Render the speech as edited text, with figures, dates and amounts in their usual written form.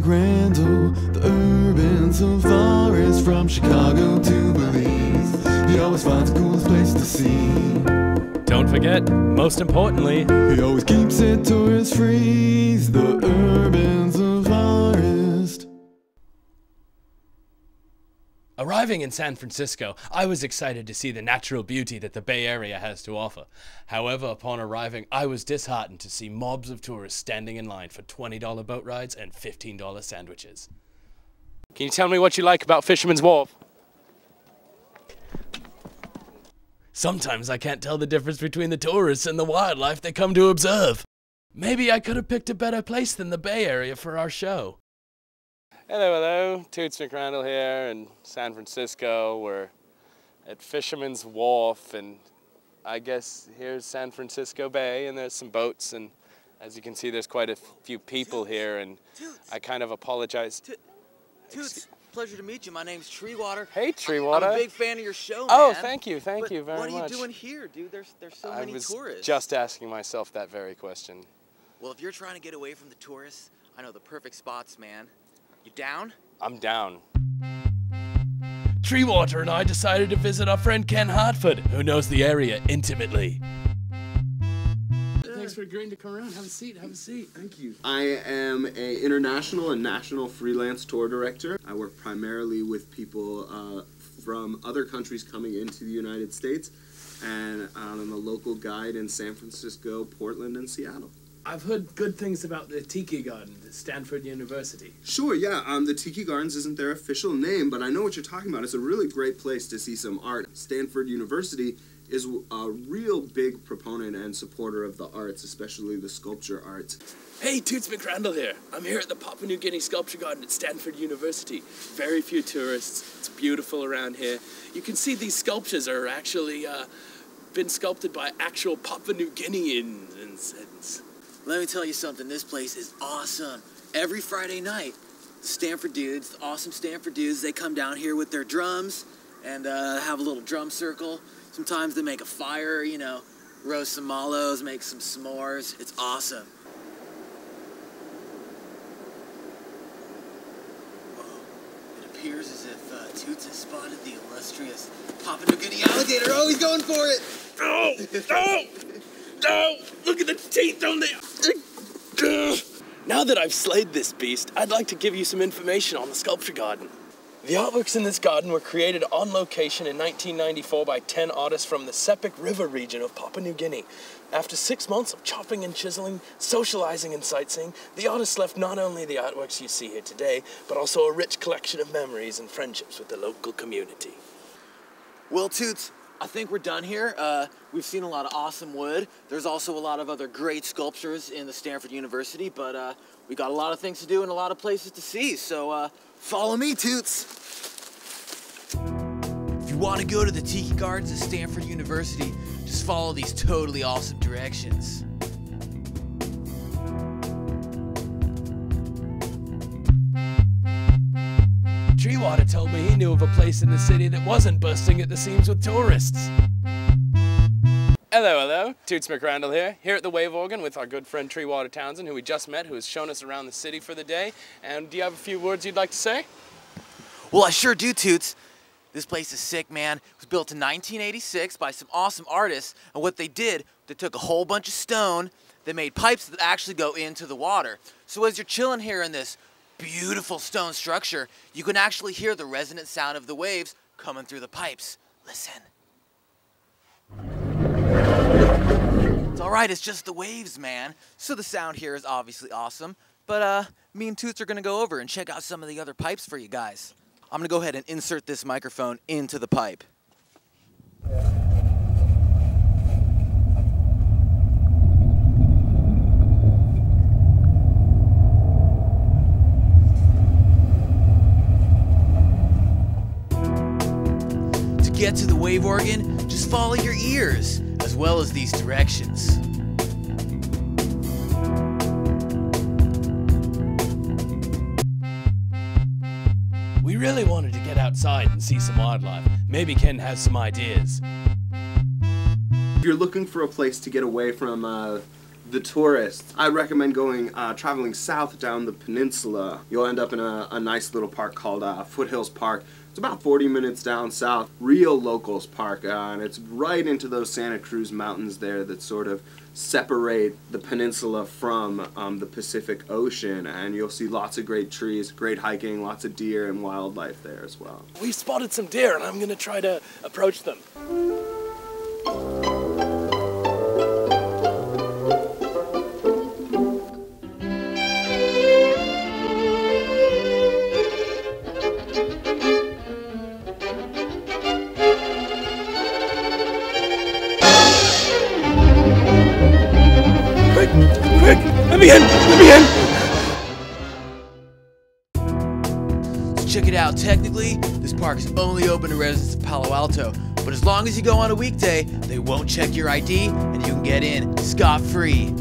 McRandall, the Urban Safarist, from Chicago to Belize. He always finds the coolest place to see. Don't forget, most importantly, he always keeps it tourist free. He's the Urban Safarist. arriving in San Francisco, I was excited to see the natural beauty that the Bay Area has to offer. However, upon arriving, I was disheartened to see mobs of tourists standing in line for $20 boat rides and $15 sandwiches. Can you tell me what you like about Fisherman's Wharf? Sometimes I can't tell the difference between the tourists and the wildlife they come to observe. Maybe I could have picked a better place than the Bay Area for our show. Hello, Toots McRandall here in San Francisco. We're at Fisherman's Wharf, and I guess here's San Francisco Bay, and there's some boats, and as you can see, there's quite a few people here, and I kind of apologize. Toots, pleasure to meet you. My name's Treewater. Hey, Treewater. I'm a big fan of your show, man. Oh, thank you very much. What are you doing here, dude? There's so many tourists. I was just asking myself that very question. Well, if you're trying to get away from the tourists, I know the perfect spots, man. You down? I'm down. Treewater and I decided to visit our friend Ken Hartford, who knows the area intimately. Thanks for agreeing to come around. Have a seat, have a seat. Thank you. I am an international and national freelance tour director. I work primarily with people from other countries coming into the United States, and I'm a local guide in San Francisco, Portland, and Seattle. I've heard good things about the Tiki Garden at Stanford University. Sure, yeah. The Tiki Gardens isn't their official name, but I know what you're talking about. It's a really great place to see some art. Stanford University is a real big proponent and supporter of the arts, especially the sculpture arts. Hey, Toots McRandall here. I'm here at the Papua New Guinea Sculpture Garden at Stanford University. Very few tourists. It's beautiful around here. You can see these sculptures are actually been sculpted by actual Papua New Guineans. Let me tell you something, this place is awesome. Every Friday night, the Stanford dudes, the awesome Stanford dudes, they come down here with their drums and have a little drum circle. Sometimes they make a fire, you know, roast some mallows, make some s'mores. It's awesome. Whoa. It appears as if Toots has spotted the illustrious Papua New Guinea alligator. Oh, he's going for it! Oh! Oh! No! Look at the teeth on the... Now that I've slayed this beast, I'd like to give you some information on the sculpture garden. The artworks in this garden were created on location in 1994 by 10 artists from the Sepik River region of Papua New Guinea. After 6 months of chopping and chiseling, socializing and sightseeing, the artists left not only the artworks you see here today, but also a rich collection of memories and friendships with the local community. Well, Toots, I think we're done here. We've seen a lot of awesome wood. There's also a lot of other great sculptures in the Stanford University, but we got a lot of things to do and a lot of places to see, so follow me, Toots. If you want to go to the Tiki Gardens at Stanford University, just follow these totally awesome directions. Treewater told me he knew of a place in the city that wasn't bursting at the seams with tourists. Hello, Toots McRandall here at the Wave Organ with our good friend Treewater Townsend, who we just met, who has shown us around the city for the day. And do you have a few words you'd like to say? Well, I sure do, Toots. This place is sick, man. It was built in 1986 by some awesome artists, and what they did, they took a whole bunch of stone, they made pipes that actually go into the water. So as you're chilling here in this beautiful stone structure, you can actually hear the resonant sound of the waves coming through the pipes. Listen. It's all right, it's just the waves, man. So the sound here is obviously awesome, but me and Toots are gonna go over and check out some of the other pipes for you guys. I'm gonna go ahead and insert this microphone into the pipe. To get to the wave organ, just follow your ears, as well as these directions. We really wanted to get outside and see some wildlife. Maybe Ken has some ideas. If you're looking for a place to get away from the tourists. I recommend going, traveling south down the peninsula. You'll end up in a nice little park called Foothills Park. It's about 40 minutes down south, real locals park, and it's right into those Santa Cruz mountains there that sort of separate the peninsula from the Pacific Ocean, and you'll see lots of great trees, great hiking, lots of deer and wildlife there as well. We've spotted some deer and I'm gonna try to approach them. Quick! Let me in! Let me in! So check it out, technically, this park is only open to residents of Palo Alto, but as long as you go on a weekday, they won't check your ID and you can get in scot-free.